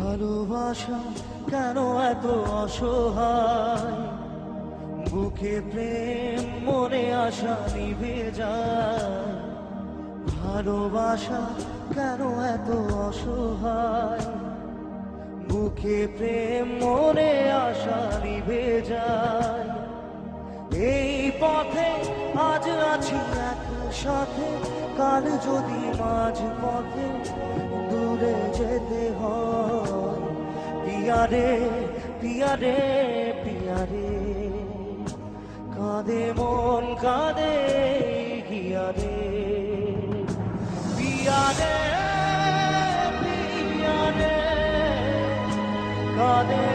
ভালোবাসা কেন এত অসহায়, বুকে প্রেম মনে আশা নিভে যায়। ভালোবাসা কেন এত অসহায়, বুকে প্রেম মনে আশা নিভে যায়। এই পথে আজ আছি একসাথে, কাল যদি মাঝ পথে দূরে যেতে হয়। পিয়ারে পিয়ারে পিয়ারে, কাঁদে মন কাঁদে হিয়ারে। পিয়ারে পিয়ারে কাঁদে